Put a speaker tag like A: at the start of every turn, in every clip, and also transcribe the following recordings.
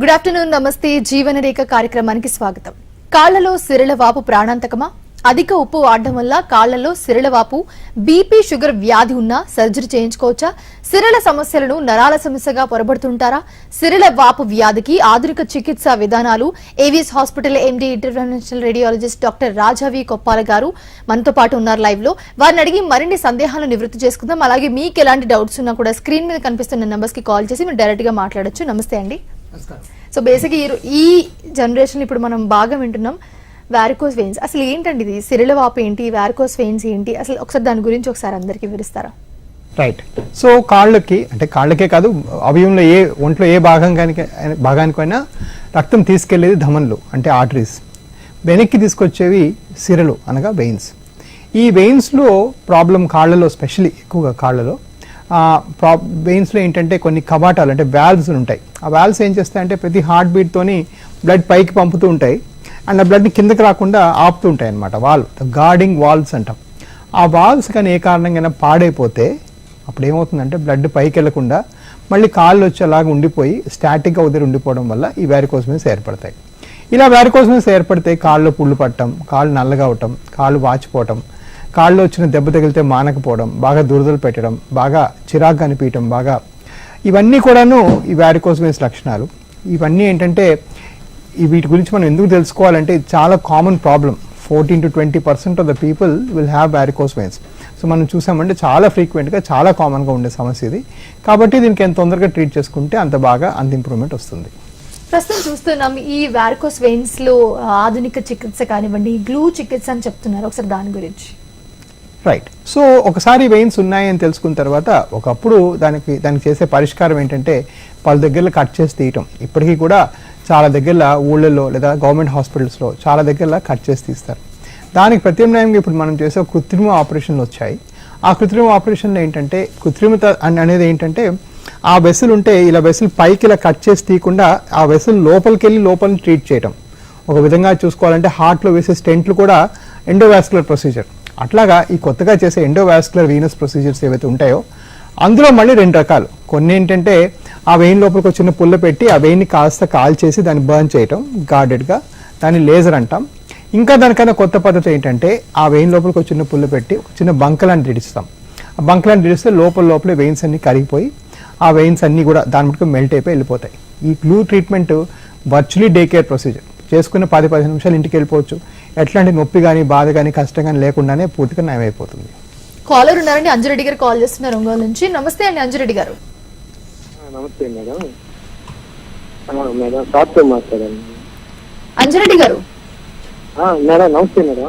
A: Good afternoon, నమస్తే. జీవనరేఖ కార్యక్రమానికి స్వాగతం. కాళ్లలో సిరల వాపు ప్రాణాంతకమా? అధిక ఉప్పు వాడడం వల్ల కాళ్లలో సిరల వాపు, బీపీ, షుగర్ వ్యాధి ఉన్నా సర్జరీ చేయించుకోవచ్చా? సిరల సమస్యలను నరాల సమస్యగా పొరబడుతుంటారా? సిరల వాపు వ్యాధికి ఆధునిక చికిత్సా విధానాలు AVS hospital MD interventional radiologist doctor Rajavi Koppala గారు మనతో పాటు ఉన్నారు లైవ్ లో. వారిని అడిగి మరిన్ని సందేహాలను నివృత్తి చేసుకుందాం. అలాగే మీకు ఎలాంటి డౌట్స్ ఉన్నా కూడా స్క్రీన్ మీద కనిపిస్తున్న నంబర్స్ కి కాల్ చేసి మీరు డైరెక్ట్ గా మాట్లాడొచ్చు. నమస్తే అండి. సో బేసిక్ ఈ జనరేషన్ ఇప్పుడు మనం బాగా వింటున్నాం వారికోస్ వెయిన్స్. అసలు ఏంటండి ఇది? సిరల వాపు ఏంటి, వారికోస్ వెయిన్స్ ఏంటి, అసలు ఒకసారి దాని గురించి ఒకసారి అందరికి వివరిస్తారా?
B: రైట్. సో కాళ్ళకే కాదు, అవయవంలో ఒంట్లో ఏ భాగానికైనా రక్తం తీసుకెళ్లేది ధమనులు అంటే ఆర్టరీస్, వెనక్కి తీసుకొచ్చేవి సిరలు అనగా వెయిన్స్. ఈ వెయిన్స్లో ప్రాబ్లం కాళ్ళలో, స్పెషల్లీ ఎక్కువగా కాళ్ళలో వెయిన్స్లో ఏంటంటే కొన్ని కవాటాలు అంటే వాల్వ్స్ ఉంటాయి. ఆ వాల్వ్స్ ఏం చేస్తాయంటే ప్రతి హార్ట్ బీట్తోని బ్లడ్ పైకి పంపుతూ ఉంటాయి అండ్ ఆ బ్లడ్ని కిందకి రాకుండా ఆపుతూ ఉంటాయి అనమాట. గార్డింగ్ వాల్వ్స్ అంటాం. ఆ వాల్వ్స్ కానీ ఏ కారణంగా పాడైపోతే అప్పుడు ఏమవుతుందంటే బ్లడ్ పైకి వెళ్లకుండా మళ్ళీ కాళ్ళు వచ్చి అలాగా ఉండిపోయి స్టాటిక్గా ఉదయం ఉండిపోవడం వల్ల ఈ వారికోస్ వెయిన్స్ ఏర్పడతాయి. ఇలా వారికోస్ వెయిన్స్ ఏర్పడితే కాళ్ళు పుళ్ళు పట్టడం, కాళ్ళు నల్లగా అవటం, కాళ్ళు వాచిపోవటం, కాళ్ళు వచ్చిన దెబ్బ తగిలితే మానకపోవడం, బాగా దురదలు పెట్టడం, బాగా చిరాగ్గా అనిపించడం, ఇవన్నీ కూడాను ఈ వారికోస్ వెయిన్స్ లక్షణాలు. ఇవన్నీ ఏంటంటే వీటి గురించి మనం ఎందుకు తెలుసుకోవాలంటే ఇది చాలా common problem. 14 to 20% of the people will have varicose veins. So మనం చూసామంటే చాలా ఫ్రీక్వెంట్గా, చాలా కామన్గా ఉండే సమస్య ఇది. కాబట్టి దీనికి ఎంత తొందరగా ట్రీట్ చేసుకుంటే అంత ఇంప్రూవ్మెంట్ వస్తుంది.
A: ప్రస్తుతం చూస్తున్నాం ఈ వారికోస్ వెయిన్స్ లో ఆధునిక చికిత్స కానివ్వండి, గ్లూ చికిత్స అని చెప్తున్నారు. ఒకసారి దాని గురించి.
B: రైట్. సో ఒకసారి వెయిన్స్ ఉన్నాయని తెలుసుకున్న తర్వాత ఒకప్పుడు దానికి చేసే పరిష్కారం ఏంటంటే పలు దగ్గరలో కట్ చేసి తీయటం. ఇప్పటికీ కూడా చాలా దగ్గర ఊళ్ళల్లో లేదా గవర్నమెంట్ హాస్పిటల్స్లో చాలా దగ్గర కట్ చేసి తీస్తారు. దానికి ప్రత్యామ్నాయంగా ఇప్పుడు మనం చేసే కృత్రిమ ఆపరేషన్లు వచ్చాయి. ఆ కృత్రిమ ఆపరేషన్లో ఏంటంటే కృత్రిమత అనేది ఏంటంటే ఆ వెసల్ ఉంటే ఇలా వెసల్ పైకి ఇలా కట్ చేసి తీయకుండా ఆ వెసల్ లోపలికి వెళ్ళి లోపలిని ట్రీట్ చేయటం. ఒక విధంగా చూసుకోవాలంటే హార్ట్లో వేసే స్టెంట్లు కూడా ఎండోవాస్కులర్ ప్రొసీజర్. అట్లాగా ఈ కొత్తగా చేసే ఎండోవాస్కులర్ వీనస్ ప్రొసీజర్స్ ఏవైతే ఉంటాయో అందులో మళ్ళీ 2 రకాలు. కొన్ని ఏంటంటే ఆ వెయిన్ లోపలికి చిన్న పుల్ల పెట్టి ఆ వెయిన్ని కాస్త కాల్చేసి దాన్ని బర్న్ చేయటం గార్డెడ్గా, దాన్ని లేజర్ అంటాం. ఇంకా దానికన్నా కొత్త పద్ధతి ఏంటంటే ఆ వెయిన్ లోపలికి చిన్న పుల్ల పెట్టి ఒక చిన్న బంకలాంటి దిడిస్తాం. ఆ బంకలాంటి దిడిస్తే లోపలే వెయిన్స్ అన్ని కరిగిపోయి ఆ వెయిన్స్ అన్నీ కూడా దాని మటుకు మెల్ట్ అయిపోయి వెళ్ళిపోతాయి. ఈ glue treatment virtually day care procedure. చేసుకున్న 10-15 నిమిషాలు ఇంటికి వెళ్ళిపోవచ్చు. ఎట్లాంటి నొప్పి కానీ బాధ కానీ కష్టం కానీ లేకుండానే పూర్తిగా నయమైపోతుంది.
A: కాలర్ ఉన్నారండి, అంజురెడ్డి గారు కాల్ చేస్తున్నారు ఒంగోలు నుంచి. నమస్తే అండి అంజురెడ్డి గారు.
C: నమస్తే మేడం. మేడం డాక్టర్ మాట్లాడండి.
A: అంజురెడ్డి గారు.
C: మేడం నమస్తే మేడం.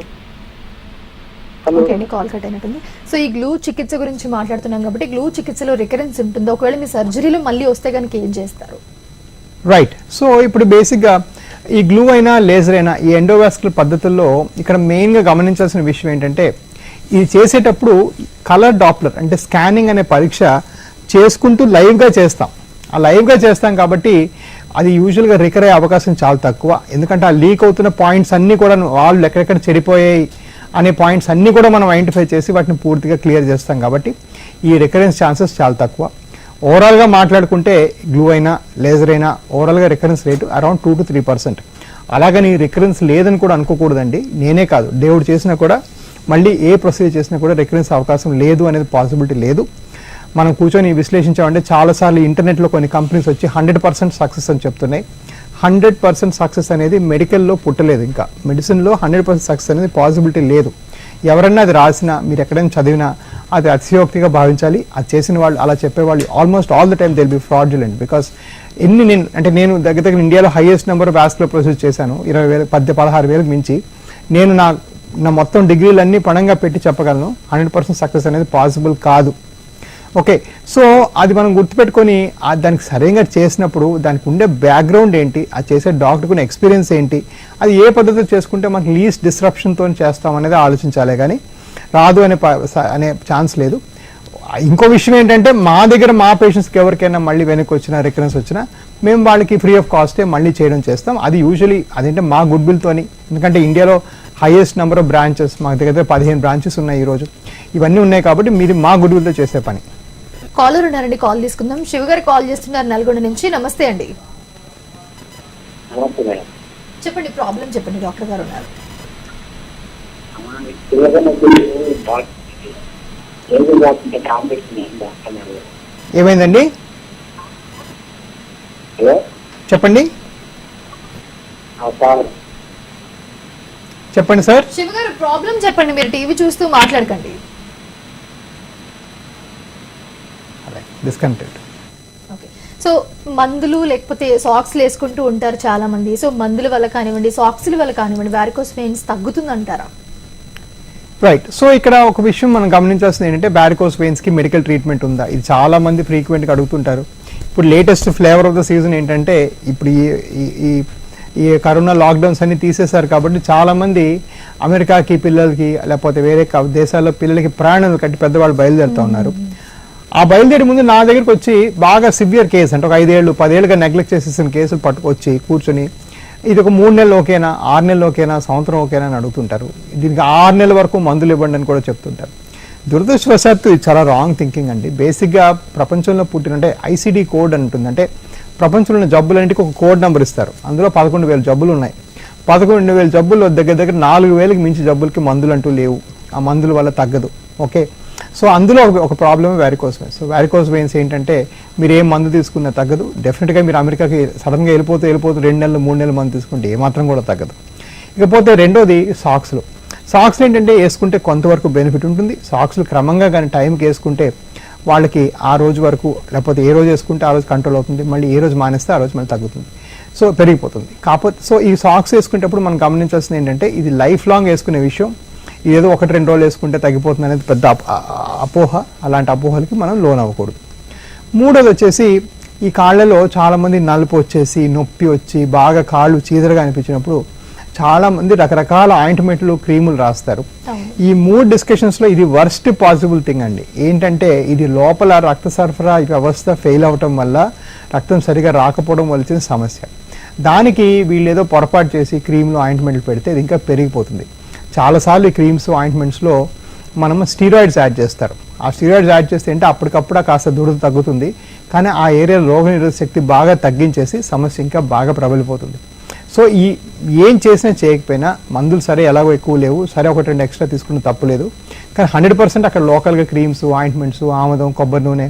A: ఓకే అండి, కాల్ కట్ అయినట్టుంది. సో ఈ గ్లూ చికిత్స గురించి మాట్లాడుతున్నాం కాబట్టి గ్లూ చికిత్సలో రికరెన్స్ ఉంటుందో? ఒకవేళ మీ సర్జరీలో మళ్ళీ వస్తే కనుక ఏం చేస్తారు?
B: రైట్. సో ఇప్పుడు బేసిక్గా ఈ గ్లూ అయినా లేజర్ అయినా ఈ ఎండోవాస్కులర్ పద్ధతుల్లో ఇక్కడ మెయిన్గా గమనించాల్సిన విషయం ఏంటంటే ఇది చేసేటప్పుడు కలర్ డాప్లర్ అంటే స్కానింగ్ అనే పరీక్ష చేసుకుంటూ లైవ్గా చేస్తాం. ఆ లైవ్గా చేస్తాం కాబట్టి అది యూజువల్గా రికర్ అయ్యే అవకాశం చాలా తక్కువ. ఎందుకంటే ఆ లీక్ అవుతున్న పాయింట్స్ అన్నీ కూడా వాళ్ళు ఎక్కడెక్కడ చెడిపోయాయి అనే పాయింట్స్ అన్నీ కూడా మనం ఐడెంటిఫై చేసి వాటిని పూర్తిగా క్లియర్ చేస్తాం కాబట్టి ఈ రికరెన్స్ ఛాన్సెస్ చాలా తక్కువ. ఓవరాల్గా మాట్లాడుకుంటే గ్లూ అయినా లేజర్ అయినా ఓవరాల్గా రికరెన్స్ రేటు అరౌండ్ 2 to 3%. అలాగని రికరెన్స్ లేదని కూడా అనుకోకూడదండి. నేనే కాదు, దేవుడు చేసినా కూడా మళ్ళీ ఏ ప్రొసీజర్ చేసినా కూడా రికరెన్స్ అవకాశం లేదు అనేది పాసిబిలిటీ లేదు. మనం కూర్చొని విశ్లేషించామంటే చాలాసార్లు ఇంటర్నెట్లో కొన్ని కంపెనీస్ వచ్చి 100% సక్సెస్ అని చెప్తున్నాయి. 100% సక్సెస్ అనేది మెడికల్లో పుట్టలేదు. ఇంకా మెడిసిన్లో 100% సక్సెస్ అనేది పాసిబిలిటీ లేదు. ఎవరన్నా అది రాసినా, మీరు ఎక్కడైనా చదివినా అది అతిశయోక్తిగా భావించాలి. అది చేసిన వాళ్ళు, అలా చెప్పేవాళ్ళు almost all the time they will be fraudulent. Because నేను దగ్గర ఇండియాలో highest number of vascular procedure చేశాను. 20,000-16,000 మించి. నేను నా మొత్తం డిగ్రీలన్నీ పణంగా పెట్టి చెప్పగలను 100% సక్సెస్ అనేది పాసిబుల్ కాదు. ఓకే, సో అది మనం గుర్తుపెట్టుకొని దానికి సరైనగా చేసినప్పుడు దానికి ఉండే బ్యాక్గ్రౌండ్ ఏంటి, అది చేసే డాక్టర్కున్న ఎక్స్పీరియన్స్ ఏంటి, అది ఏ పద్ధతిలో చేసుకుంటే మనకి లీస్ట్ డిస్రప్షన్తో చేస్తాం అనేది ఆలోచించాలి. కానీ రాదు అనే ఛాన్స్ లేదు. ఇంకో విషయం ఏంటంటే మా దగ్గర మా పేషెంట్స్కి ఎవరికైనా మళ్ళీ వెనక్కి వచ్చినా రికరెన్స్ వచ్చినా మేము వాళ్ళకి ఫ్రీ ఆఫ్ కాస్టే మళ్ళీ చేయడం చేస్తాం. అది యూజువలీ అదేంటే మా గుడ్ విల్తోని. ఎందుకంటే ఇండియాలో హైయెస్ట్ నెంబర్ ఆఫ్ బ్రాంచెస్ మా దగ్గర 15 బ్రాంచెస్ ఉన్నాయి ఈరోజు. ఇవన్నీ ఉన్నాయి కాబట్టి మీరు మా గుడ్ విల్తో చేసే పని.
A: కాలర్ ఉన్నారండి, కాల్ తీసుకుందాం. శివ గారు కాల్ చేస్తున్నారు నల్గొండ నుంచి. నమస్తే అండి.
C: నమస్తే మేడం.
A: చెప్పండి, ప్రాబ్లం చెప్పండి, డాక్టర్ గారు ఉన్నారు.
B: ఏమైందండి?
C: హలో
B: చెప్పండి
C: సార్.
B: చెప్పండి సార్.
A: శివ గారు, ప్రాబ్లం చెప్పండి, మీరు టీవీ చూస్తూ మాట్లాడకండి.
B: డిస్కనెక్టెడ్.
A: ఓకే, సో మందులు లేకపోతే సాక్స్లు వేసుకుంటూ ఉంటారు చాలా మంది. సో మందుల వల్ల కానివ్వండి, సాక్స్ల వల్ల కానివ్వండి, వారికోస్ వెయిన్స్ తగ్గుతుందంటారా?
B: రైట్. సో ఇక్కడ ఒక విషయం మనం గమనించాల్సింది ఏంటంటే వారికోస్ వెయిన్స్ కి మెడికల్ ట్రీట్మెంట్ ఉందా? ఇది చాలా మంది ఫ్రీక్వెంట్ గా అడుగుతుంటారు. ఇప్పుడు latest flavour of the season ఏంటంటే ఇప్పుడు ఈ కరోనా లాక్డౌన్స్ అన్ని తీసేశారు కాబట్టి చాలా మంది అమెరికాకి పిల్లలకి లేకపోతే వేరే దేశాల్లో పిల్లలకి ప్రయాణాలు కట్టి పెద్దవాళ్ళు బయలుదేరుతూ ఉన్నారు. ఆ బయలుదేరి ముందు నా దగ్గరికి వచ్చి బాగా సివియర్ కేసు అంటే ఒక 5 ఏళ్ళు 10 ఏళ్ళుగా నెగ్లెక్ట్ చేసేసిన కేసులు పట్టుకొచ్చి కూర్చొని ఇది ఒక 3 నెలలు ఓకేనా, 6 నెలలు ఓకేనా, సంవత్సరం ఓకేనా అని అడుగుతుంటారు. దీనికి 6 నెలల వరకు మందులు ఇవ్వండి అని కూడా చెప్తుంటారు. దురదృష్టవశాత్తు ఇది చాలా రాంగ్ థింకింగ్ అండి. బేసిక్గా ప్రపంచంలో పుట్టినంటే ఐసిడి కోడ్ అని ఉంటుంది. అంటే ప్రపంచంలో ఉన్న జబ్బులన్నింటికి ఒక కోడ్ నెంబర్ ఇస్తారు. అందులో 11,000 జబ్బులు ఉన్నాయి. 11,000 జబ్బుల్లో దగ్గర 4,000కి మించి జబ్బులకి మందులు అంటూ లేవు. ఆ మందుల వల్ల తగ్గదు. ఓకే, సో అందులో ఒక ప్రాబ్లమే varicose veins. So varicose veins ఏంటంటే మీరు ఏం మందు తీసుకున్నా తగ్గదు. డెఫినెట్గా మీరు అమెరికాకి సడన్గా వెళ్ళిపోతూ 2 నెలలు 3 నెలలు మందు తీసుకుంటే ఏమాత్రం కూడా తగ్గదు. ఇకపోతే రెండోది సాక్స్లు. సాక్స్లు ఏంటంటే వేసుకుంటే కొంతవరకు బెనిఫిట్ ఉంటుంది. సాక్స్లు క్రమంగా కానీ టైంకి వేసుకుంటే వాళ్ళకి ఆ రోజు వరకు లేకపోతే ఏ రోజు వేసుకుంటే ఆ రోజు కంట్రోల్ అవుతుంది, మళ్ళీ ఏ రోజు మానేస్తే ఆ రోజు మళ్ళీ తగ్గుతుంది, సో పెరిగిపోతుంది. కాకపోతే సో ఈ సాక్స్ వేసుకునేటప్పుడు మనం గమనించాల్సింది ఏంటంటే ఇది లైఫ్ లాంగ్ వేసుకునే విషయం. ఏదో 1-2 రోజులు వేసుకుంటే తగ్గిపోతుంది అనేది పెద్ద అపోహ. అలాంటి అపోహలకి మనం లోన్ అవ్వకూడదు. మూడోది వచ్చేసి ఈ కాళ్ళలో చాలామంది నలుపు వచ్చేసి నొప్పి వచ్చి బాగా కాళ్ళు చీదరగా అనిపించినప్పుడు చాలామంది రకరకాల ఆయింట్మెంట్లు క్రీములు రాస్తారు. ఈ 3 డిస్కషన్స్లో ఇది వర్స్ట్ పాసిబుల్ థింగ్ అండి. ఏంటంటే ఇది లోపల రక్త సరఫరా వ్యవస్థ ఫెయిల్ అవ్వటం వల్ల రక్తం సరిగా రాకపోవడం వల్ల సమస్య. దానికి వీళ్ళు ఏదో పొరపాటు చేసి క్రీములు ఆయింట్మెంట్లు పెడితే ఇది ఇంకా పెరిగిపోతుంది. చాలాసార్లు ఈ క్రీమ్స్ ఆయింట్మెంట్స్లో మనం స్టీరాయిడ్స్ యాడ్ చేస్తారు. ఆ స్టీరాయిడ్స్ యాడ్ చేస్తే అంటే అప్పటికప్పుడు కాస్త దురద తగ్గుతుంది, కానీ ఆ ఏరియాలో రోగనిరోధక శక్తి బాగా తగ్గించేసి సమస్య ఇంకా బాగా ప్రబలిపోతుంది. సో ఏం చేసినా చేయకపోయినా మందులు సరే ఎలాగో ఎక్కువ లేవు, సరే 1-2 ఎక్స్ట్రా తీసుకున్న తప్పులేదు, కానీ 100% అక్కడ లోకల్గా క్రీమ్స్ ఆయింట్మెంట్స్ ఆముదం కొబ్బరి నూనె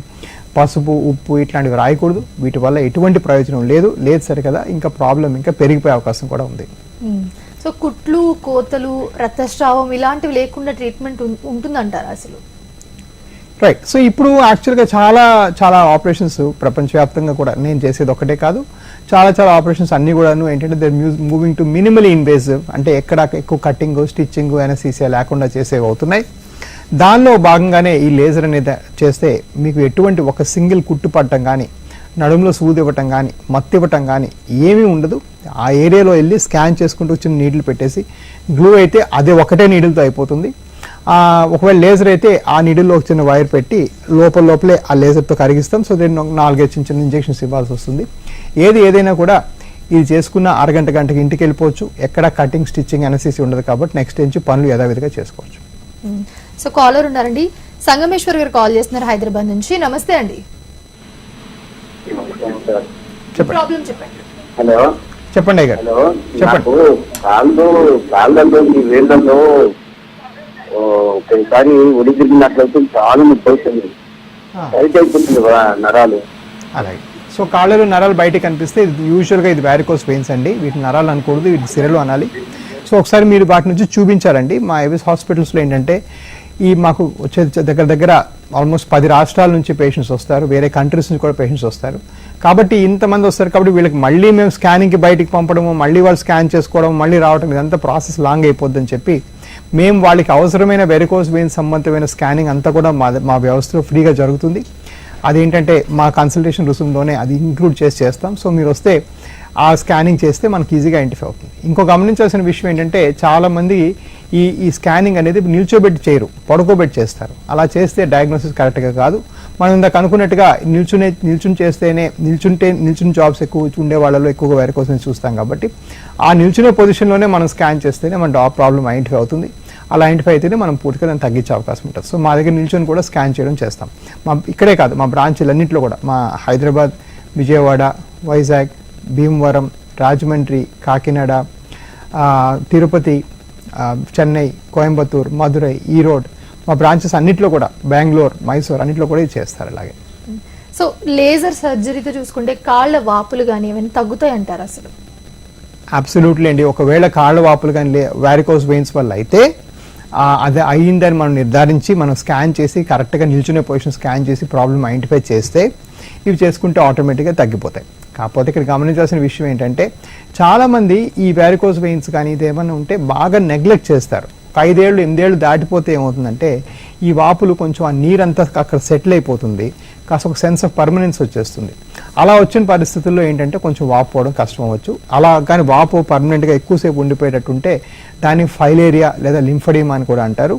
B: పసుపు ఉప్పు ఇట్లాంటివి రాయకూడదు. వీటి వల్ల ఎటువంటి ప్రయోజనం లేదు సరే కదా, ఇంకా ప్రాబ్లం ఇంకా పెరిగిపోయే అవకాశం కూడా ఉంది.
A: సో కుట్లు కోతలు రక్తస్రావం ఇలాంటివి లేకుండా ట్రీట్మెంట్ ఉంటుందంటారా అసలు?
B: రైట్. సో ఇప్పుడు యాక్చువల్గా చాలా ఆపరేషన్స్ ప్రపంచవ్యాప్తంగా కూడా నేను చేసేది ఒకటే కాదు, చాలా ఆపరేషన్స్ అన్నీ కూడాను ఏంటంటే they moving to minimally invasive, అంటే ఎక్కడ ఎక్కువ కట్టింగ్ స్టిచ్చింగ్ ఎనస్థీసియా లేకుండా చేసేవి అవుతున్నాయి. దానిలో భాగంగానే ఈ లేజర్ అనేది చేస్తే మీకు ఎటువంటి ఒక సింగిల్ కుట్టు పట్టడం కానీ నడుములో సూది ఇవ్వటం కానీ మత్తు ఇవ్వటం కానీ ఏమీ ఉండదు. ఆ ఏరియాలో వెళ్ళి స్కాన్ చేసుకుంటూ చిన్న నీడిల్ పెట్టేసి గ్లూ అయితే అదే ఒకటే నీడిల్తో అయిపోతుంది. ఒకవేళ లేజర్ అయితే ఆ నీడిల్లో ఒక చిన్న వైర్ పెట్టి లోపలే ఆ లేజర్తో కరిగిస్తాం. సో దీన్ని 4-5 చిన్న ఇంజెక్షన్స్ ఇవ్వాల్సి వస్తుంది. ఏదైనా కూడా ఇది చేసుకున్న గంటకి ఇంటికి వెళ్ళిపోవచ్చు. ఎక్కడ కటింగ్ స్టిచ్చింగ్ ఎనస్థీసియా ఉండదు కాబట్టి నెక్స్ట్ నుంచి పనులు యథావిధిగా చేసుకోవచ్చు.
A: సో కాలర్ ఉన్నారండి, సంగమేశ్వర్ గారు కాల్ చేస్తున్నారు హైదరాబాద్ నుంచి. నమస్తే అండి. ప్రాబ్లం చెప్పండి.
C: హలో
B: చెప్పండి అయ్య గారు.
C: హలో,
B: చెప్పండి.
C: కాళ్ళలో ఈ వేళ్ళలో ఒకసారి ఒడి తిరిగినట్లయితే చాలా నొప్పి అవుతుంది, టైట్ అయిపోతుంది నరాలు.
B: అలాగే. సో కాళ్ళలో నరాలు బయటకు కనిపిస్తే యూజువల్గా ఇది వారికోస్ వెయిన్స్ అండి. వీటి నరాలు అనకూడదు, వీటి సిరలు అనాలి. సో ఒకసారి మీరు వాటి నుంచి చూపించారండి. మా ఏవిస్ హాస్పిటల్స్లో ఏంటంటే మాకు వచ్చే దగ్గర ఆల్మోస్ట్ 10 రాష్ట్రాల నుంచి పేషెంట్స్ వస్తారు, వేరే కంట్రీస్ నుంచి కూడా పేషెంట్స్ వస్తారు. కాబట్టి ఇంతమంది వస్తారు కాబట్టి వీళ్ళకి మళ్ళీ మేము స్కానింగ్కి బయటికి పంపడము, మళ్ళీ వాళ్ళు స్కాన్ చేసుకోవడం, మళ్ళీ రావడం, ఇదంతా ప్రాసెస్ లాంగ్ అయిపోద్దని చెప్పి మేము వాళ్ళకి అవసరమైన వెరికోస్ వెయిన్స్ సంబంధమైన స్కానింగ్ అంతా కూడా మా వ్యవస్థలో ఫ్రీగా జరుగుతుంది. అదేంటంటే మా కన్సల్టేషన్ రుసుములోనే అది ఇంక్లూడ్ చేస్తాం. సో మీరు వస్తే ఆ స్కానింగ్ చేస్తే మనకి ఈజీగా ఐడెంటిఫై అవుతుంది. ఇంకో గమనించాల్సిన విషయం ఏంటంటే చాలామంది ఈ స్కానింగ్ అనేది నిల్చోబెట్టి చేయరు, పడుకోబెట్టి చేస్తారు. అలా చేస్తే డయాగ్నోసిస్ కరెక్ట్గా కాదు. మనం ఇందాక అనుకున్నట్టుగా నిల్చుని చేస్తేనే నిల్చుని జాబ్స్ ఎక్కువ ఉండే వాళ్ళలో ఎక్కువగా వారికోస్ వెయిన్స్ చూస్తాం కాబట్టి ఆ నిల్చునే పొజిషన్లోనే మనం స్కాన్ చేస్తేనే మన ప్రాబ్లం ఐడెంటిఫై అవుతుంది. అలా ఐడెంటిఫై అయితేనే మనం పూర్తిగా దాన్ని తగ్గించే అవకాశం ఉంటుంది. సో మా దగ్గర నిల్చొని కూడా స్కాన్ చేయడం చేస్తాం. ఇక్కడే కాదు, మా బ్రాంచ్లన్నింటిలో కూడా, మా హైదరాబాద్, విజయవాడ, వైజాగ్, భీమవరం, రాజమండ్రి, కాకినాడ, తిరుపతి, చెన్నై, కోయంబత్తూర్, మధురై, ఈరోడ్, మా బ్రాంచెస్ అన్నిట్లో కూడా, బెంగళూరు, మైసూర్ అన్నిట్లో కూడా ఇది చేస్తారు. అలాగే
A: సో లేజర్ సర్జరీతో చూసుకుంటే కాళ్ళ వాపులు కానీ ఏమైనా తగ్గుతాయి అంటారు అసలు?
B: అబ్సల్యూట్లీ అండి. ఒకవేళ కాళ్ళ వాపులు కానీ వారికోస్ వెయిన్స్ వల్ల అయితే అది అయ్యిందని మనం నిర్ధారించి మనం స్కాన్ చేసి కరెక్ట్గా నిల్చునే పొజిషన్ స్కాన్ చేసి ప్రాబ్లమ్ ఐడెంటిఫై చేస్తే ఇవి చేసుకుంటే ఆటోమేటిక్గా తగ్గిపోతాయి. కాకపోతే ఇక్కడ గమనించాల్సిన విషయం ఏంటంటే చాలామంది ఈ వారికోస్ వెయిన్స్ కానీ ఇది ఏమైనా ఉంటే బాగా నెగ్లెక్ట్ చేస్తారు. 5 ఏళ్ళు 8 ఏళ్ళు దాటిపోతే ఏమవుతుందంటే ఈ వాపులు కొంచెం ఆ నీరంతా అక్కడ సెటిల్ అయిపోతుంది, కాస్త ఒక సెన్స్ ఆఫ్ పర్మనెన్స్ వచ్చేస్తుంది. అలా వచ్చిన పరిస్థితుల్లో ఏంటంటే కొంచెం వాపు పోవడం కష్టం అవ్వచ్చు. అలా కానీ వాపు పర్మనెంట్గా ఎక్కువసేపు ఉండిపోయేటట్టు ఉంటే దాన్ని ఫైలేరియా లేదా లింఫడీమా అని కూడా అంటారు.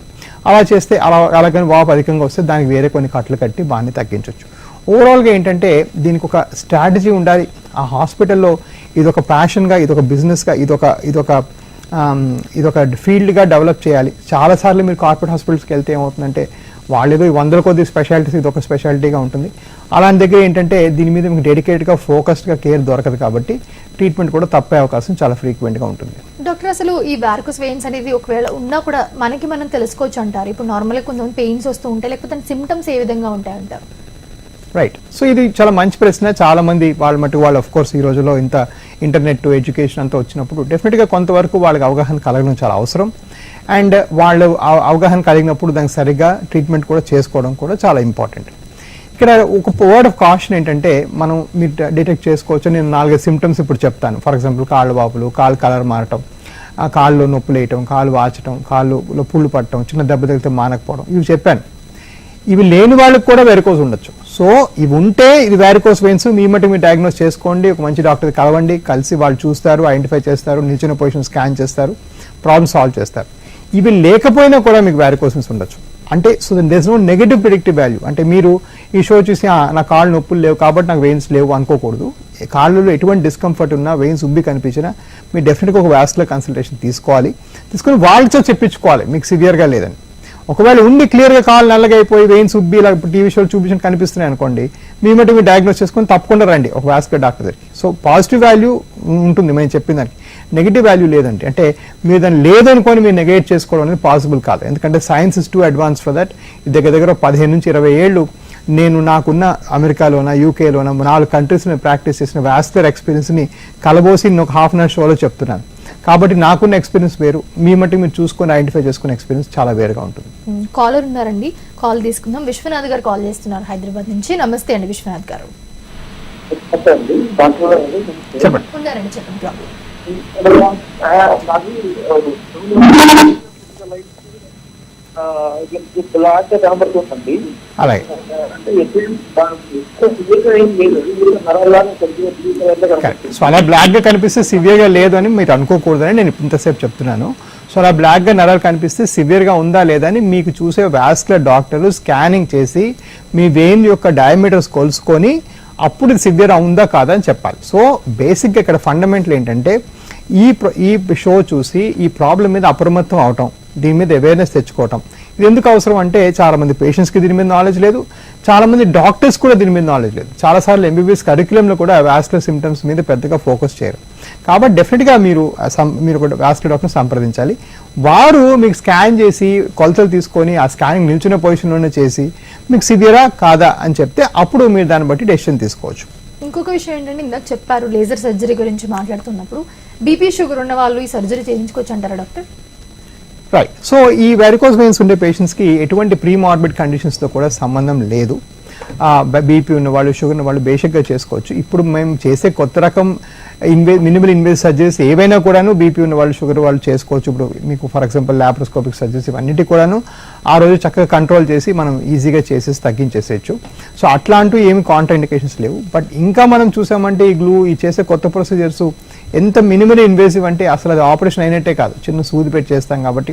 B: అలా చేస్తే అలా కానీ వాపు అధికంగా వస్తే దానికి వేరే కొన్ని కట్లు కట్టి బాగానే తగ్గించవచ్చు. ఓవరాల్గా ఏంటంటే దీనికి ఒక స్ట్రాటజీ ఉండాలి. ఆ హాస్పిటల్లో ఇదొక ప్యాషన్గా, ఇదొక బిజినెస్గా, ఇదొక ఫీల్డ్గా డెవలప్ చేయాలి. చాలాసార్లు మీరు కార్పొరేట్ హాస్పిటల్స్కి వెళ్తే ఏమవుతుందంటే వాళ్ళు ఏదో 100 కొద్ది స్పెషాలిటీస్ ఇదొక స్పెషాలిటీగా ఉంటుంది. అలాంటి దగ్గర ఏంటంటే దీని మీద మీకు డెడికేటెడ్గా ఫోకస్డ్గా కేర్ దొరకదు కాబట్టి ట్రీట్మెంట్ కూడా తప్పే అవకాశం చాలా ఫ్రీక్వెంట్గా ఉంటుంది.
A: డాక్టర్, అసలు ఈ వారికోస్ వెయిన్స్ అనేది ఒకవేళ ఉన్నా కూడా మనం తెలుసుకోవచ్చు అంటారు? ఇప్పుడు నార్మల్గా కొంతమంది పెయిన్స్ వస్తూ ఉంటాయి, లేకపోతే సిమ్టమ్స్ ఏ విధంగా ఉంటాయంటారు?
B: రైట్. సో ఇది చాలా మంచి ప్రశ్న. చాలా మంది వాళ్ళు ఆఫ్ కోర్స్ ఈ రోజుల్లో ఇంత ఇంటర్నెట్ ఎడ్యుకేషన్ అంతా వచ్చినప్పుడు డెఫినెట్గా కొంతవరకు వాళ్ళకి అవగాహన కలగడం చాలా అవసరం. అండ్ వాళ్ళు అవగాహన కలిగినప్పుడు దానికి సరిగ్గా ట్రీట్మెంట్ కూడా చేసుకోవడం కూడా చాలా ఇంపార్టెంట్. ఇక్కడ ఒక వర్డ్ ఆఫ్ కాషన్ ఏంటంటే మీరు డిటెక్ట్ చేసుకోవచ్చు. నేను 4 సిమ్టమ్స్ ఇప్పుడు చెప్తాను. ఫర్ ఎగ్జాంపుల్ కాళ్ళ వాపులు, కాళ్ళు కలర్ మారటం, కాళ్ళు నొప్పులు వేయటం, కాళ్ళు వాచటం, కాళ్ళులో పుళ్ళు పట్టడం, చిన్న దెబ్బ తగిలితే మానకపోవడం, ఇవి చెప్పాను. ఇవి లేని వాళ్ళకి కూడా వెరికోస్ ఉండొచ్చు. సో ఇవి ఉంటే ఇది వారికోస్ వెయిన్స్, మీ మటుకు మీరు డయాగ్నోస్ చేసుకోండి, ఒక మంచి డాక్టర్ కలవండి, కలిసి వాళ్ళు చూస్తారు, ఐడెంటిఫై చేస్తారు, నిల్చున్న పొజిషన్ స్కాన్ చేస్తారు, ప్రాబ్లమ్ సాల్వ్ చేస్తారు. ఇవి లేకపోయినా కూడా మీకు వారికోస్ వెయిన్స్ ఉండొచ్చు. అంటే so there is no negative predictive value. అంటే మీరు ఈ షో చూసి నా కాళ్ళు నొప్పులు లేవు కాబట్టి నాకు వెయిన్స్ లేవు అనుకోకూడదు. కాళ్ళలో ఎటువంటి డిస్కంఫర్ట్ ఉన్నా, వెయిన్స్ ఉబ్బి కనిపించినా మీరు డెఫినెట్గా ఒక వాస్కులర్ కన్సల్టేషన్ తీసుకొని వాళ్ళతో చెప్పించుకోవాలి మీకు సివియర్గా లేదని. ఒకవేళ ఉండి క్లియర్గా కాళ్ళు నల్లగా అయిపోయి వెయిన్స్ ఉబ్బి ఇలా టీవీ షోలు చూపించిన కనిపిస్తున్నాయి అనుకోండి, మీ మటు మీరు డయాగ్నోస్ చేసుకొని తప్పకుండా రండి ఒక వాస్కులర్ డాక్టర్ దగ్గరికి. సో పాజిటివ్ వాల్యూ ఉంటుంది మేము చెప్పిన దానికి, నెగిటివ్ వాల్యూ లేదండి. అంటే మీరు దాన్ని లేదనుకొని మీరు నెగెట్ చేసుకోవడం అనేది పాసిబుల్ కాదు. ఎందుకంటే science is two advance for that. దగ్గర 15 నుంచి 20 ఏళ్ళు నేను నాకున్న అమెరికాలోన, యూకేలోన 4 కంట్రీస్ ప్రాక్టీస్ చేసిన వాస్కులర్ ఎక్స్పీరియన్స్ని కలబోసి నేను ఒక హాఫ్ అన్ అవర్ షోలో చెప్తున్నాను. కాబట్టి నాకున్న ఎక్స్పీరియన్స్ వేరు, మీ మట్టి మీరు చూసుకొని ఐడెంటిఫై చేసుకునే ఎక్స్పీరియన్స్ చాలా వేరుగా ఉంటుంది.
A: కాలర్ ఉన్నారండి, కాల్ తీసుకుందాం. విశ్వనాథ్ గారు కాల్ చేస్తున్నారు హైదరాబాద్ నుంచి. నమస్తే అండి విశ్వనాథ్ గారు.
B: చెప్పండి.
A: ఉన్నారండి, చెప్పండి.
B: అలాగే సో అలా బ్లాక్ గా కనిపిస్తే సివియర్ గా లేదు అని మీరు అనుకోకూడదని నేను ఇంతసేపు చెప్తున్నాను. సో అలా బ్లాక్ గా నరాలు కనిపిస్తే సివియర్ గా ఉందా లేదా అని మీకు చూసే వాస్కులర్ డాక్టర్లు స్కానింగ్ చేసి మీ వెయిన్ యొక్క డయామీటర్స్ కొలుసుకొని అప్పుడు సివియర్ ఉందా కాదా అని చెప్పాలి. సో బేసిక్ గా ఇక్కడ ఫండమెంటల్ ఏంటంటే ఈ షో చూసి ఈ ప్రాబ్లం మీద అప్రమత్తం అవటం, దీని మీద అవేర్నెస్ తెచ్చుకోవటం. ఇది ఎందుకు అవసరం అంటే చాలా మంది పేషెంట్స్కి దీని మీద నాలెడ్జ్ లేదు, చాలా మంది డాక్టర్స్ కూడా దీని మీద నాలెడ్జ్ లేదు. చాలాసార్లు ఎంబీబీఎస్ కరిక్యులంలో కూడా వాస్కులర్ సిమ్టమ్స్ మీద పెద్దగా ఫోకస్ చేయరు. కాబట్టి డెఫినెట్గా మీరు వాస్కులర్ డాక్టర్ని సంప్రదించాలి. వారు మీకు స్కాన్ చేసి కొలతలు తీసుకొని ఆ స్కానింగ్ నిల్చున్న పొజిషన్లోనే చేసి మీకు సివియరా కాదా అని చెప్తే అప్పుడు మీరు దాన్ని బట్టి డెసిషన్ తీసుకోవచ్చు.
A: ఇంకొక విషయం ఏంటంటే ఇందాక చెప్పారు లేజర్ సర్జరీ గురించి మాట్లాడుతున్నప్పుడు బీపీ షుగర్ ఉన్న వాళ్ళు ఈ సర్జరీ చేయించుకోవచ్చు అంటారా డాక్టర్?
B: రైట్. సో ఈ వెరికోస్ వెయిన్స్ ఉండే పేషెంట్స్కి ఎటువంటి ప్రీ మార్బిడ్ కండిషన్స్తో కూడా సంబంధం లేదు. బీపీ ఉన్న వాళ్ళు, షుగర్ ఉన్న వాళ్ళు బేసిక్గా చేసుకోవచ్చు. ఇప్పుడు మేము చేసే కొత్త రకం మినిమల్ ఇన్వేసివ్ సర్జరీస్ ఏవైనా కూడాను బీపీ ఉన్న వాళ్ళు, షుగర్ వాళ్ళు చేసుకోవచ్చు. ఇప్పుడు మీకు ఫర్ ఎగ్జాంపుల్ లాప్రోస్కోపిక్ సర్జరీస్ ఇవన్నిటి కూడాను ఆ రోజు చక్కగా కంట్రోల్ చేసి మనం ఈజీగా చేసేసి తగ్గించేసేయచ్చు. సో అట్లాంటివి ఏమి కాంట్రా ఇండికేషన్స్ లేవు. బట్ ఇంకా మనం చూసామంటే ఈ చేసే కొత్త ప్రొసీజర్స్ ఎంత మినిమల్ ఇన్వేసివ్ అంటే అసలు అది ఆపరేషన్ అయినట్టే కాదు, చిన్న సూది పెట్టి చేస్తాం. కాబట్టి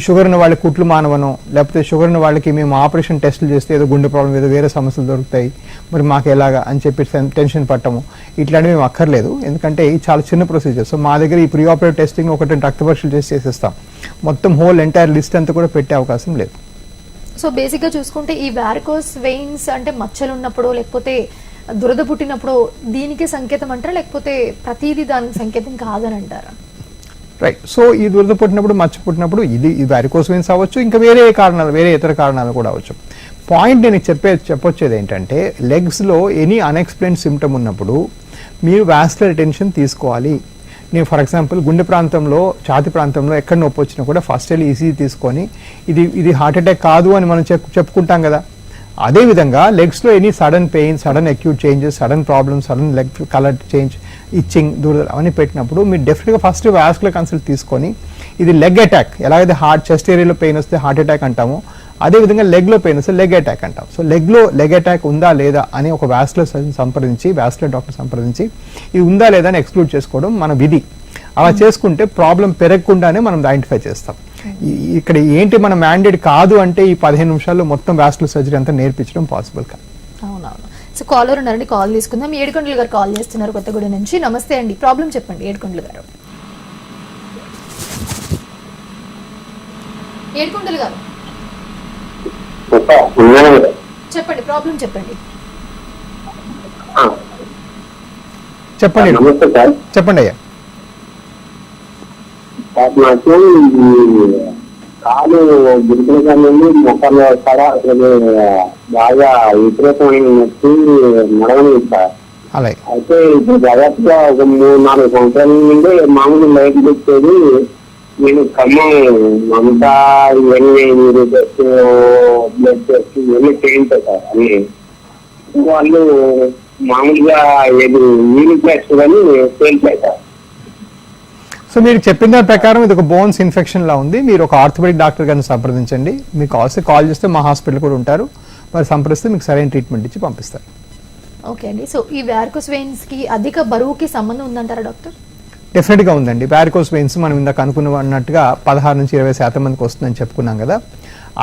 B: షుగర్ ఉన్న వాళ్ళకి కుట్లు మానవనో, లేకపోతే షుగర్ ఉన్న వాళ్ళకి మేము ఆపరేషన్ టెస్టులు చేస్తే ఏదో గుండె ప్రాబ్లం, ఏదో వేరే సమస్యలు దొరుకుతాయి, మరి మాకు ఎలాగా అని చెప్పి టెన్షన్ పట్టము, ఇట్లాంటివి మేము అక్కర్లేదు. ఎందుకంటే ఇది చాలా చిన్న ప్రొసీజర్. సో మా దగ్గర ఈ ప్రీ ఆపరేటివ్ టెస్టింగ్ 1-2 రక్త పరీక్షలు చేసేస్తాం. మొత్తం హోల్ ఎంటైర్ లిస్ట్ అంతా కూడా పెట్టే అవకాశం లేదు.
A: సో బేసిక్గా చూసుకుంటే ఈ వారికోస్ వెయిన్స్ అంటే మచ్చలు ఉన్నప్పుడు, లేకపోతే దురద పుట్టినప్పుడు దీనికే సంకేతం అంటారా, లేకపోతే ప్రతిదీ దానికి సంకేతం కాదని అంటారా?
B: రైట్. సో ఈ దురద పుట్టినప్పుడు మచ్చ పుట్టినప్పుడు ఇది వారికోస్ వెయిన్స్ అవ్వచ్చు, ఇంకా వేరే కారణాలు, వేరే ఇతర కారణాలు కూడా అవ్వచ్చు. పాయింట్ నేను చెప్పొచ్చేది ఏంటంటే లెగ్స్లో ఎనీ అన్ఎక్స్ప్లెయిన్ సిమ్టమ్ ఉన్నప్పుడు మీరు వాస్కులర్ అటెన్షన్ తీసుకోవాలి. నేను ఫర్ ఎగ్జాంపుల్ గుండె ప్రాంతంలో, ఛాతి ప్రాంతంలో ఎక్కడ నొప్పి వచ్చినా కూడా ఫస్ట్ వెళ్ళి ఈసీజీ తీసుకొని ఇది హార్ట్ అటాక్ కాదు అని మనం చెప్పుకుంటాం కదా. అదేవిధంగా లెగ్స్లో any sudden pain, sudden acute changes, sudden problems, sudden leg colour change, itching, దురద అవన్నీ పెట్టినప్పుడు మీరు డెఫినెట్గా ఫస్ట్ వాస్కులర్ కన్సల్ట్ తీసుకొని ఇది లెగ్ అటాక్, ఎలాగైతే చెస్ట్ ఏరియాలో పెయిన్ వస్తే హార్ట్ అటాక్ అంటామో అదేవిధంగా లెగ్లో పెయిన్ వస్తే లెగ్ అటాక్ అంటాం. సో లెగ్ అటాక్ ఉందా లేదా అని ఒక వాస్కులర్ సర్జన్ సంప్రదించి, వాస్కులర్ డాక్టర్ సంప్రదించి ఇది ఉందా లేదా అని ఎక్స్క్లూడ్ చేసుకోవడం మన విధి. అలా చేసుకుంటే ప్రాబ్లం పెరగకుండానే మనం ఐడెంటిఫై చేస్తాం. ఇక్కడ ఏంటి మన మ్యాండేట్ కాదు అంటే ఈ 15 నిమిషాల్లో మొత్తం వాస్కులర్ సర్జరీ అంతా నేర్పించడం పాసిబుల్ కాదు.
A: అవునవును. సో కాలర్ ఉన్నారండి, కాల్ తీసుకుందాం. ఏడుకొండలు గారు కాల్ చేస్తున్నారు కొత్తగూడెం నుంచి. నమస్తే అండి, ప్రాబ్లం చెప్పండి ఏడుకొండలు గారు. ఏడుకొండలు గారు చెప్పండి, ప్రాబ్లం చెప్పండి.
B: చెప్పండి
C: నమస్తే సార్.
B: చెప్పండి అయ్యా.
C: నాకు కాలు గురికిన కాలంలో మొక్కలు కూడా బాగా విపరీతమైన నొప్పి నడవలేదు సార్.
B: అలాగే.
C: అయితే ఇప్పుడు దాదాపుగా ఒక 3-4 సంవత్సరాల నుండి మామూలు లైట్ వచ్చేది. నేను ఖమ్మం మమతా ఇవన్నీ మీరు టెస్ట్, బ్లడ్ టెస్ట్ ఇవన్నీ చేయించారు సార్. అన్ని వాళ్ళు మామూలుగా ఏది యూనిట్ టెస్ట్ కానీ చేయించారు సార్.
B: సో మీరు చెప్పిన దాని ప్రకారం ఇది ఒక బోన్స్ ఇన్ఫెక్షన్ లా ఉంది. మీరు ఒక ఆర్థోపెడిక్ డాక్టర్ గారిని సంప్రదించండి. మీకు కాల్ చేస్తే మా హాస్పిటల్ కూడా ఉంటారు, మరి సంప్రదిస్తే మీకు సరైన ట్రీట్మెంట్ ఇచ్చి పంపిస్తారు.
A: ఓకే అండి. సో ఈ వారికోస్ వెయిన్స్ కి అధిక బరువుకి సంబంధం ఉందంటారా డాక్టర్?
B: డెఫినెట్గా ఉందండి. వారికోస్ వెయిన్స్ మనం ఇందాక అనుకున్నట్టుగా 16-20% మందికి వస్తుందని చెప్పుకున్నాం కదా.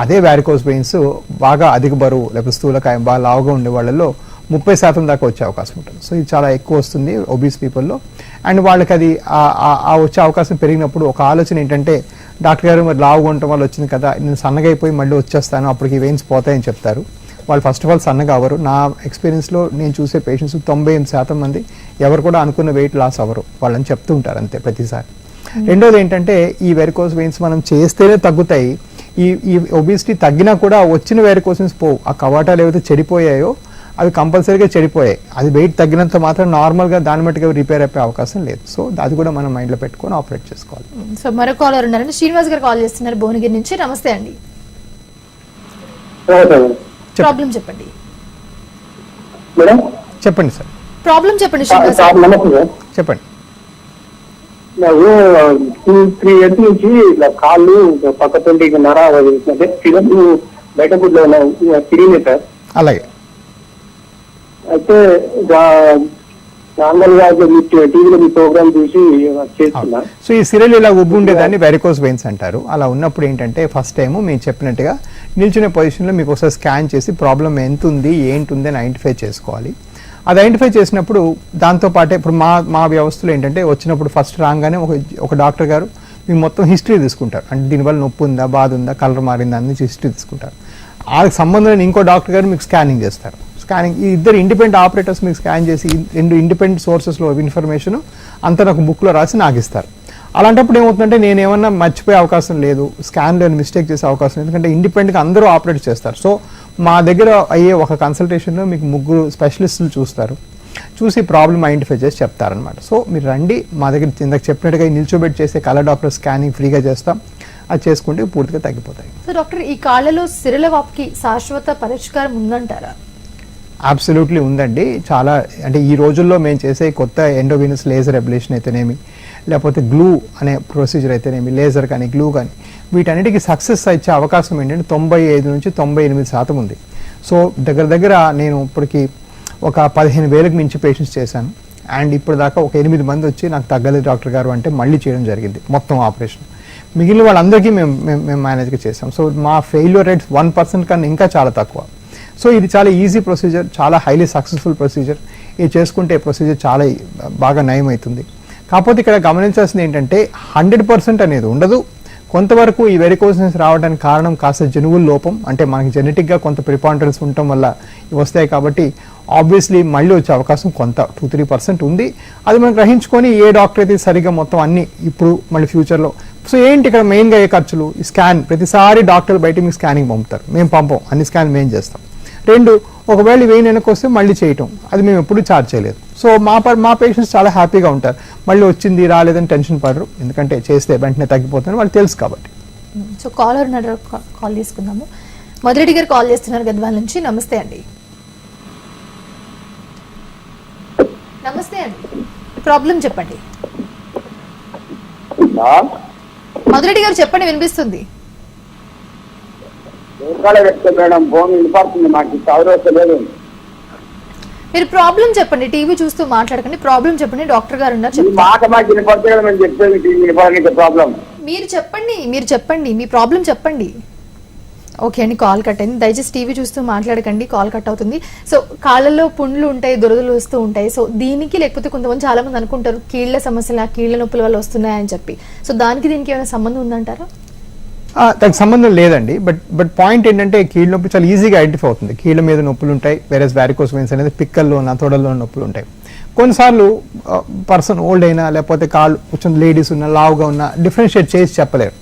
B: అదే వారికోస్ వెయిన్స్ బాగా అధిక బరువు లేకపోతే స్థూలకాయం బాగా లావుగా ఉండే వాళ్ళలో 30% దాకా వచ్చే అవకాశం ఉంటుంది. సో ఇది చాలా ఎక్కువ వస్తుంది ఒబీస్ పీపుల్లో. అండ్ వాళ్ళకి అది వచ్చే అవకాశం పెరిగినప్పుడు ఒక ఆలోచన ఏంటంటే, డాక్టర్ గారు మరి లావుగా ఉండటం వల్ల వచ్చింది కదా, నేను సన్నగా అయిపోయి మళ్ళీ వచ్చేస్తాను, అప్పటికి వెయిన్స్ పోతాయని చెప్తారు. వాళ్ళు ఫస్ట్ ఆఫ్ ఆల్ సన్నగా అవ్వరు. నా ఎక్స్పీరియన్స్లో నేను చూసే పేషెంట్స్ 98% మంది ఎవరు కూడా అనుకున్న వెయిట్ లాస్ అవ్వరు, వాళ్ళని చెప్తూ ఉంటారు అంతే ప్రతిసారి. రెండోది ఏంటంటే ఈ వెరికోస్ వెయిన్స్ మనం చేస్తేనే తగ్గుతాయి. ఈ ఒబిసిటీ తగ్గినా కూడా వచ్చిన వెరికోస్ వెయిన్స్ పోవు. ఆ కవాటాలు ఏవైతే చెడిపోయాయో అవి కంపల్సరీగా చెడిపోయాయి. అది వెయిట్ తగ్గినంత మాత్రం నార్మల్గా దాని మట్టుగా రిపేర్ అయిపోయే అవకాశం లేదు. సో అది కూడా మనం మైండ్లో పెట్టుకొని ఆపరేట్ చేసుకోవాలి.
A: సో మరో కాలర్ ఉన్నారండి, శ్రీనివాస్ గారు కాల్ చేస్తున్నారు భువనగిరి నుంచి. నమస్తే అండి, ప్రాబ్లం చెప్పండి.
C: మేడం
B: చెప్పండి సార్.
A: ప్రాబ్లం చెప్పండి శ్రీనివాస్ గారు.
C: నమస్తే సార్.
B: చెప్పండి.
C: నాకు 2-3 ఇయర్స్ నుంచి ఇలా కాళ్ళు పక్కతుంటే నర ఫిగర్లు బయట గుడ్లో తిరిగినాయి సార్.
B: అలాగే.
C: అయితే నార్మల్గా టీవీలో మీ ప్రోగ్రామ్ చూసి చేస్తున్నా.
B: సో ఈ సిరలు ఇలా ఉబ్బు ఉండేదాన్ని వెరికోస్ వెయిన్స్ అంటారు. అలా ఉన్నప్పుడు ఏంటంటే ఫస్ట్ టైం మేము చెప్పినట్టుగా నిల్చునే పొజిషన్లో మీకు ఒకసారి స్కాన్ చేసి ప్రాబ్లం ఎంత ఉంది ఏంటుంది అని ఐడెంటిఫై చేసుకోవాలి. అది ఐడెంటిఫై చేసినప్పుడు దాంతోపాటే ఇప్పుడు మా వ్యవస్థలో ఏంటంటే వచ్చినప్పుడు ఫస్ట్ రాగానే ఒక డాక్టర్ గారు మీకు మొత్తం హిస్టరీ తీసుకుంటారు. అంటే దీనివల్ల నొప్పి ఉందా, బాధ ఉందా, కలర్ మారిందా అని హిస్టరీ తీసుకుంటారు. వాళ్ళకి సంబంధం లేని ఇంకో డాక్టర్ గారు మీకు స్కానింగ్ చేస్తారు. స్కానింగ్ ఈ ఇద్దరు ఇండిపెండెంట్ ఆపరేటర్స్ మీకు స్కాన్ చేసి 2 ఇండిపెండెంట్ సోర్సెస్లో ఇన్ఫర్మేషన్ అంతా నాకు బుక్లో రాసి నాకు ఇస్తారు. అలాంటప్పుడు ఏమవుతుందంటే నేను ఏమన్నా మర్చిపోయే అవకాశం లేదు, స్కాన్లో మిస్టేక్ చేసే అవకాశం లేదు, ఎందుకంటే ఇండిపెండెంట్గా అందరూ ఆపరేట్ చేస్తారు. సో మా దగ్గర అయ్యే ఒక కన్సల్టేషన్లో మీకు 3 స్పెషలిస్టులు చూస్తారు, చూసి ప్రాబ్లమ్ ఐడెంటిఫై చేసి చెప్తారనమాట. సో మీరు రండి మా దగ్గర, ఇందాక చెప్పినట్టుగా నిల్చోబెట్టి చేసే కలర్ డాక్టర్ స్కానింగ్ ఫ్రీగా చేస్తాం. అది చేసుకుంటే పూర్తిగా తగ్గిపోతాయి.
A: సో డాక్టర్, ఈ కాళ్ళలో సిరల వాపుకి శాశ్వత పరిష్కారం ఉందంటారా?
B: అబ్సల్యూట్లీ ఉందండి. చాలా అంటే ఈ రోజుల్లో మేము చేసే కొత్త ఎండోవీనస్ లేజర్ అబ్లేషన్ అయితేనేమి, లేకపోతే గ్లూ అనే ప్రొసీజర్ అయితేనేమి, లేజర్ కానీ గ్లూ కానీ, వీటన్నిటికీ సక్సెస్ ఇచ్చే అవకాశం ఏంటంటే 95-98% ఉంది. సో దగ్గర నేను ఇప్పటికి ఒక 15,000కి మించి పేషెంట్స్ చేశాను. అండ్ ఇప్పుడు దాకా ఒక 8 మంది వచ్చి నాకు తగ్గలేదు డాక్టర్ గారు అంటే మళ్ళీ చేయడం జరిగింది మొత్తం ఆపరేషన్. మిగిలిన వాళ్ళందరికీ మేము మేనేజ్గా చేసాం. సో మా ఫెయిల్యూర్ రేట్స్ 1% కన్నా ఇంకా చాలా తక్కువ. సో ఇది చాలా ఈజీ ప్రొసీజర్, చాలా హైలీ సక్సెస్ఫుల్ ప్రొసీజర్. ఇది చేసుకుంటే ప్రొసీజర్ చాలా బాగా నయం అవుతుంది. కాకపోతే ఇక్కడ గమనించాల్సింది ఏంటంటే 100% అనేది ఉండదు, కొంతవరకు ఈ వెరికోసిస్ రావడానికి కారణం కాస్త జనువుల లోపం, అంటే మనకి జెనెటిక్గా కొంత ప్రిపాండరెన్స్ ఉండటం వల్ల ఇవి వస్తాయి. కాబట్టి ఆబ్వియస్లీ మళ్ళీ వచ్చే అవకాశం కొంత 2-3% ఉంది. అది మనం గ్రహించుకొని ఏ డాక్టర్ అయితే సరిగ్గా మొత్తం అన్ని ఇప్పుడు మళ్ళీ ఫ్యూచర్లో. సో ఏంటి ఇక్కడ మెయిన్గా ఏ ఖర్చులు, ఈ స్కాన్ ప్రతిసారి డాక్టర్లు బయట మీకు స్కానింగ్ పంపుతారు, మేము పంపం, అన్ని స్కాన్ మేము చేస్తాం. 2, ఒకవేళ వెయిన్ వెనక్కి వస్తే మళ్ళీ చేయటం, అది మేము ఎప్పుడు ఛార్జ్ చేయలేదు. సో మా పేషెంట్స్ చాలా హ్యాపీగా ఉంటారు, మళ్ళీ వచ్చింది రాలేదని టెన్షన్ పడరు, ఎందుకంటే చేస్తే వెంటనే తగ్గిపోతుందని వాళ్ళు తెలుసు కాబట్టి.
A: సో కాలర్ కాల్ తీసుకుందాము. మధురెడ్డి గారు కాల్ చేస్తున్నారు గద్వాల నుంచి. నమస్తే అండి. నమస్తే అండి, ప్రాబ్లం చెప్పండి. మధురెడ్డి గారు చెప్పండి, వినిపిస్తుంది.
C: మేడం ఫోన్ వినిపడుతుంది, మాకు చదవలేదు.
A: మీరు ప్రాబ్లం చెప్పండి, టీవీ చూస్తూ మాట్లాడకండి, ప్రాబ్లం చెప్పండి, డాక్టర్ గారు ఉన్నారు చెప్పండి.
C: మాకు వినపడుతుంది కదా మేము చెప్పేది ప్రాబ్లం.
A: మీరు చెప్పండి మీ ప్రాబ్లం చెప్పండి. ఓకే అండి, కాల్ కట్ అయింది. దయచేసి టీవీ చూస్తూ మాట్లాడకండి, కాల్ కట్ అవుతుంది. సో కాళ్ళల్లో పుండ్లు ఉంటాయి, దురదలు వస్తూ ఉంటాయి. సో దీనికి లేకపోతే కొంతమంది చాలా మంది అనుకుంటారు కీళ్ల సమస్యలు, కీళ్ల నొప్పుల వల్ల వస్తున్నాయని చెప్పి. సో దీనికి ఏమైనా సంబంధం ఉందంటారా?
B: దానికి సంబంధం లేదండి. బట్ పాయింట్ ఏంటంటే కీళ్ళ నొప్పి చాలా ఈజీగా ఐడెంటిఫై అవుతుంది. కీళ్ళ మీద నొప్పులు ఉంటాయి, వేరే వారికోస్ వెయిన్స్ అనేది పిక్కల్లో తొడల్లో నొప్పులు ఉంటాయి. కొన్నిసార్లు పర్సన్ ఓల్డ్ అయినా లేకపోతే కాళ్ళు కొంచెం లేడీస్ ఉన్న లావుగా ఉన్న డిఫరెన్షియేట్ చేసి చెప్పలేరు.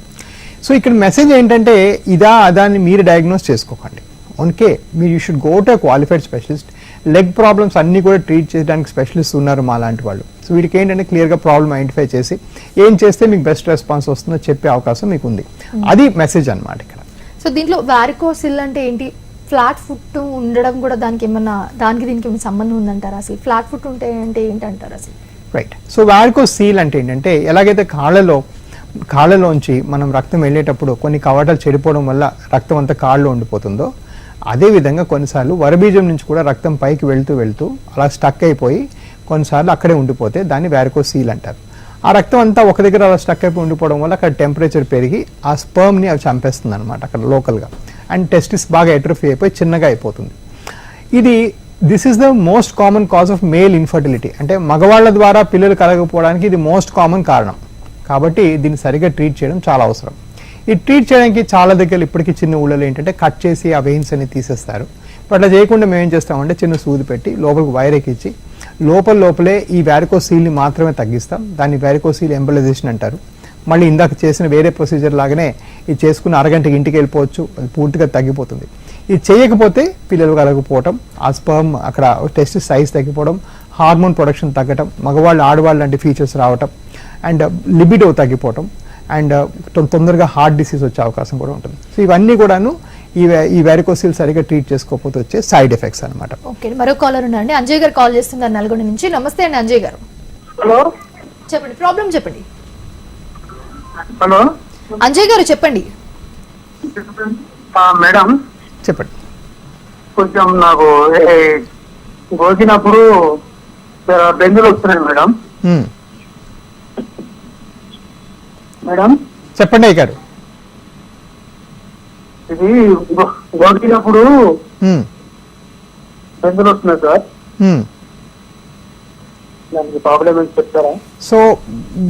B: సో ఇక్కడ మెసేజ్ ఏంటంటే ఇదా అదాన్ని మీరు డయాగ్నోస్ చేసుకోకండి. ఓకే, మీరు you should go to qualified specialist. Leg problems అన్నీ కూడా ట్రీట్ చేయడానికి స్పెషలిస్ట్ ఉన్నారు మా లాంటి వాళ్ళు. సో వీటికి ఏంటంటే క్లియర్గా ప్రాబ్లమ్ ఐడెంటిఫై చేసి ఏం చేస్తే మీకు బెస్ట్ రెస్పాన్స్ వస్తుందో చెప్పే అవకాశం మీకు ఉంది. అది మెసేజ్ అన్నమాట ఇక్కడ.
A: సో దీంట్లో వారికోసిల్ అంటే ఏంటి? ఫ్లాట్ ఫుట్ ఉండడం కూడా దీనికి ఏమైనా సంబంధం ఉందంటారా? అసలు ఫ్లాట్ ఫుట్ ఉంటే అంటే ఏంటంటారు అసలు?
B: రైట్. సో వారికోసీల్ అంటే ఏంటంటే ఎలాగైతే కాళ్ళలోంచి మనం రక్తం వెళ్ళేటప్పుడు కొన్ని కవాటాలు చెడిపోవడం వల్ల రక్తం అంతా కాళ్ళలో ఉండిపోతుందో, అదేవిధంగా కొన్నిసార్లు వరబీజం నుంచి కూడా రక్తం పైకి వెళ్తూ అలా స్టక్ అయిపోయి కొన్నిసార్లు అక్కడే ఉండిపోతే దాన్ని వారికోసీల్ అంటారు. ఆ రక్తం అంతా ఒక దగ్గర అలా స్టక్ అయిపోయి ఉండిపోవడం వల్ల అక్కడ టెంపరేచర్ పెరిగి ఆ స్పర్మ్ని అవి చంపేస్తుంది అనమాట అక్కడ లోకల్గా. అండ్ టెస్టిస్ బాగా ఎట్రోఫీ అయిపోయి చిన్నగా అయిపోతుంది. This is the most common cause of male infertility. అంటే మగవాళ్ళ ద్వారా పిల్లలు కలగకపోవడానికి ఇది మోస్ట్ కామన్ కారణం. కాబట్టి దీన్ని సరిగ్గా ట్రీట్ చేయడం చాలా అవసరం. ఈ ట్రీట్ చేయడానికి చాలా దగ్గర ఇప్పటికీ చిన్న ఊళ్ళలో ఏంటంటే కట్ చేసి ఆ వెయిన్స్ అన్ని తీసేస్తారు. బట్ అట్లా చేయకుండా మేము ఏం చేస్తామంటే చిన్న సూది పెట్టి లోపలికి వైర్ ఎక్కించి లోపలే ఈ వారికోసీల్ని మాత్రమే తగ్గిస్తాం. దాన్ని వారికోసీల్ ఎంబలైజేషన్ అంటారు. మళ్ళీ ఇందాక చేసిన వేరే ప్రొసీజర్ లాగానే ఇది చేసుకుని అరగంటకి ఇంటికి వెళ్ళిపోవచ్చు, అది పూర్తిగా తగ్గిపోతుంది. ఇది చేయకపోతే పిల్లలు కలగకపోవటం, ఆ స్పర్మ్ అక్కడ టెస్ట్ సైజ్ తగ్గిపోవడం, హార్మోన్ ప్రొడక్షన్ తగ్గటం, మగవాళ్ళు ఆడవాళ్ళు లాంటి ఫీచర్స్ రావటం, అండ్ లిబిడో తగ్గిపోవటం, అండ్ తొందరగా హార్ట్ డిసీజ్ వచ్చే అవకాశం కూడా ఉంటుంది. సో ఇవన్నీ కూడాను ఈ వారికోసిల్ సరిగా ట్రీట్ చేసుకోకపోతే వచ్చే సైడ్ ఎఫెక్ట్స్ అనమాట.
A: ఓకే, మరో కాలర్ ఉన్నారండి. అంజయ్ గారు కాల్ చేస్తున్నారు నల్గొండ నుంచి. నమస్తే అండి అంజయ్ గారు.
C: హలో
A: చెప్పండి, ప్రాబ్లం చెప్పండి.
C: హలో
A: అంజయ్ గారు చెప్పండి.
C: మేడం
B: చెప్పండి.
C: కొంచెం నాకు గోకినప్పుడు బెందులు వస్తున్నాయి మేడం. మేడం
B: చెప్పండి అయ్య గారు.
C: ఇది గోకినప్పుడు బెందులు వస్తున్నాయి సార్, దానికి ప్రాబ్లం ఏంటి చెప్తారా?
B: సో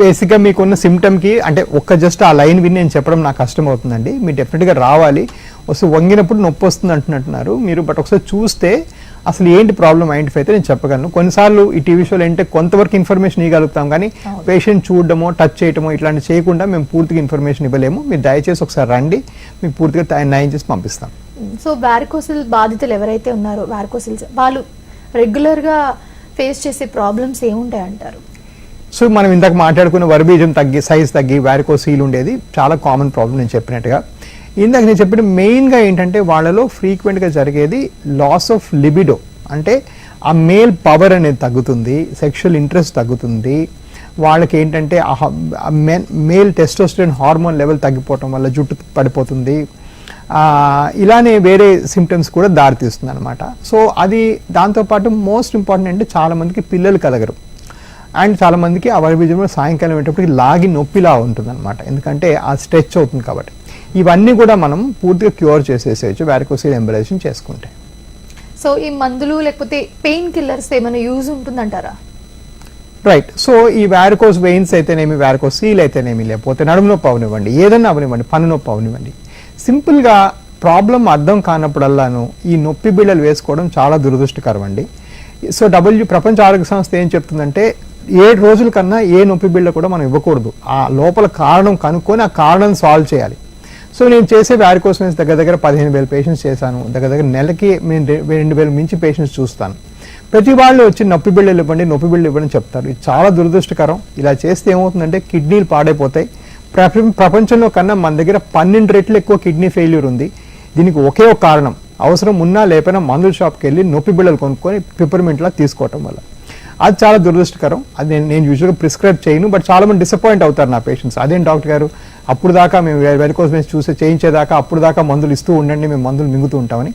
B: బేసిక్గా మీకున్న సిమ్టమ్కి అంటే జస్ట్ ఆ లైన్ విని నేను చెప్పడం నాకు కష్టం అవుతుందండి. మీరు డెఫినెట్గా రావాలి. వస్తే వంగినప్పుడు నొప్పి వస్తుంది అంటున్నారు మీరు. బట్ ఒకసారి చూస్తే అసలు ఏంటి ప్రాబ్లం ఐడెంటిఫై అయితే నేను చెప్పగలను. కొన్నిసార్లు ఈ టీవీ షోలో ఏంటంటే కొంతవరకు ఇన్ఫర్మేషన్ ఇవ్వగలుగుతాం, కానీ పేషెంట్ చూడడమో టచ్ చేయడమో ఇట్లాంటి చేయకుండా మేము పూర్తిగా ఇన్ఫర్మేషన్ ఇవ్వలేము. మీరు దయచేసి ఒకసారి రండి, మీకు పూర్తిగా నయం చేసి పంపిస్తాం. సో
A: వారికోసిల్ బాధితులు ఎవరైతే ఉన్నారో వారికోసిల్స్ వాళ్ళు రెగ్యులర్గా ఫేస్ చేసే ప్రాబ్లమ్స్ ఏముంటాయి అంటారు?
B: సో మనం ఇందాక మాట్లాడుకున్న వరబీజం తగ్గి సైజ్ తగ్గి వారికోసీల్ ఉండేది చాలా కామన్ ప్రాబ్లం నేను చెప్పినట్టుగా. ఇందాక నేను చెప్పిన మెయిన్గా ఏంటంటే వాళ్ళలో ఫ్రీక్వెంట్గా జరిగేది లాస్ ఆఫ్ లిబిడో. అంటే ఆ మేల్ పవర్ అనేది తగ్గుతుంది, సెక్షువల్ ఇంట్రెస్ట్ తగ్గుతుంది. వాళ్ళకి ఏంటంటే మేల్ టెస్టోస్టెరాన్ హార్మోన్ లెవెల్ తగ్గిపోవటం వల్ల జుట్టు పడిపోతుంది. ఇలానే వేరే సిమ్టమ్స్ కూడా దారితీస్తుంది అనమాట. సో అది దాంతోపాటు మోస్ట్ ఇంపార్టెంట్ అంటే చాలామందికి పిల్లలు కలగరు. అండ్ చాలామందికి ఆ వరబీజంలో సాయంకాలం వెళ్ళేటప్పటికి లాగి నొప్పిలా ఉంటుంది అనమాట, ఎందుకంటే ఆ స్ట్రెచ్ అవుతుంది కాబట్టి. ఇవన్నీ కూడా మనం పూర్తిగా క్యూర్ చేసేసేయచ్చు వారికోసిల్ ఎంబలైజేషన్ చేసుకుంటే.
A: సో ఈ మందులు లేకపోతే పెయిన్ కిల్లర్స్ ఏమైనా యూజ్ ఉంటుందంటారా?
B: రైట్. సో ఈ వ్యారికోస్ వెయిన్స్ అయితేనేమి, వ్యారికోస్ సీల్ అయితేనేమి, లేకపోతే నడుము నొప్పి అవనివ్వండి, ఏదన్నా అవనివ్వండి, పన్ను నొప్పి అవనివ్వండి, సింపుల్గా ప్రాబ్లం అర్థం కానప్పుడల్లాను ఈ నొప్పి బిళ్ళలు వేసుకోవడం చాలా దురదృష్టకరం అండి. సో ప్రపంచ ఆరోగ్య సంస్థ ఏం చెప్తుందంటే 7 రోజుల కన్నా ఏ నొప్పి బిళ్ళ కూడా మనం ఇవ్వకూడదు. ఆ లోపల కారణం కనుక్కొని ఆ కారణం సాల్వ్ చేయాలి. సో నేను చేసే వ్యారికోస్ వెయిన్స్ దగ్గర 15,000 పేషెంట్స్ చేశాను. దగ్గర నెలకి నేను 2,000 మించి పేషెంట్స్ చూస్తాను. ప్రతి వాళ్ళు వచ్చి నొప్పి బిళ్ళలు ఇవ్వండి, నొప్పి బిళ్ళలు ఇవ్వని చెప్తారు. ఇది చాలా దురదృష్టకరం. ఇలా చేస్తే ఏమవుతుందంటే కిడ్నీలు పాడైపోతాయి. ప్రపంచంలో కన్నా మన దగ్గర 12 రెట్లు ఎక్కువ కిడ్నీ ఫెయిల్యూర్ ఉంది. దీనికి ఒకే ఒక కారణం, అవసరం ఉన్నా లేకపోయినా మందుల షాప్కి వెళ్ళి నొప్పి బిళ్ళలు కొనుక్కొని పిపర్మెంట్లా తీసుకోవటం వల్ల. అది చాలా దురదృష్టకరం. అది నేను యూజువల్గా ప్రిస్క్రైబ్ చేయను, బట్ చాలా మంది డిసప్పాయింట్ అవుతారు నా పేషెంట్స్. అదేం డాక్టర్ గారు, అప్పుడు దాకా మేము వెరికోస్ వెయిన్స్ చేయించేదాకా అప్పుడు దాకా మందులు ఇస్తూ ఉండండి, మేము మందులు మింగుతూ ఉంటామని.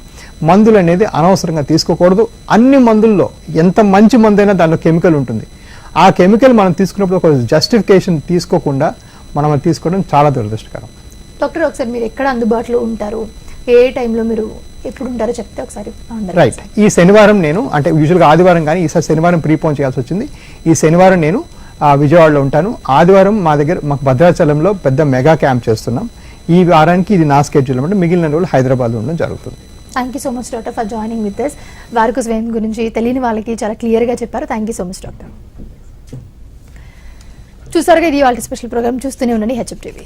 B: మందులు అనేది అనవసరంగా తీసుకోకూడదు. అన్ని మందుల్లో ఎంత మంచి మందైనా దానిలో కెమికల్ ఉంటుంది. ఆ కెమికల్ మనం తీసుకున్నప్పుడు ఒక జస్టిఫికేషన్ తీసుకోకుండా మనం అది తీసుకోవడం చాలా దురదృష్టకరం.
A: డాక్టర్ ఒకసారి మీరు ఎక్కడ అందుబాటులో ఉంటారు, ఏ టైంలో మీరు ఎప్పుడు ఉంటారో చెప్తే ఒకసారి.
B: రైట్. ఈ శనివారం నేను, అంటే యూజువల్గా ఆదివారం కానీ ఈసారి శనివారం ప్రీపోన్ చేయాల్సి వచ్చింది. ఈ శనివారం నేను విజయవాడలో ఉంటాను. ఆదివారం మాకు భద్రాచలంలో పెద్ద మెగా క్యాంప్ చేస్తున్నాం. ఈ వారానికి ఇది నా స్కెడ్యూల్ అంటే మిగిలిన రోజులు హైదరాబాద్లో ఉండడం జరుగుతుంది.
A: Thank you so much doctor for joining with this. Varicose vein గురించి తెలియని వాళ్ళకి చాలా క్లియర్గా చెప్పారు. Thank you so much doctor. చూసారుగా ఇది వాళ్ళ స్పెషల్ ప్రోగ్రామ్. చూస్తూనే ఉండండి హెచ్ఎఫ్ టీవీ.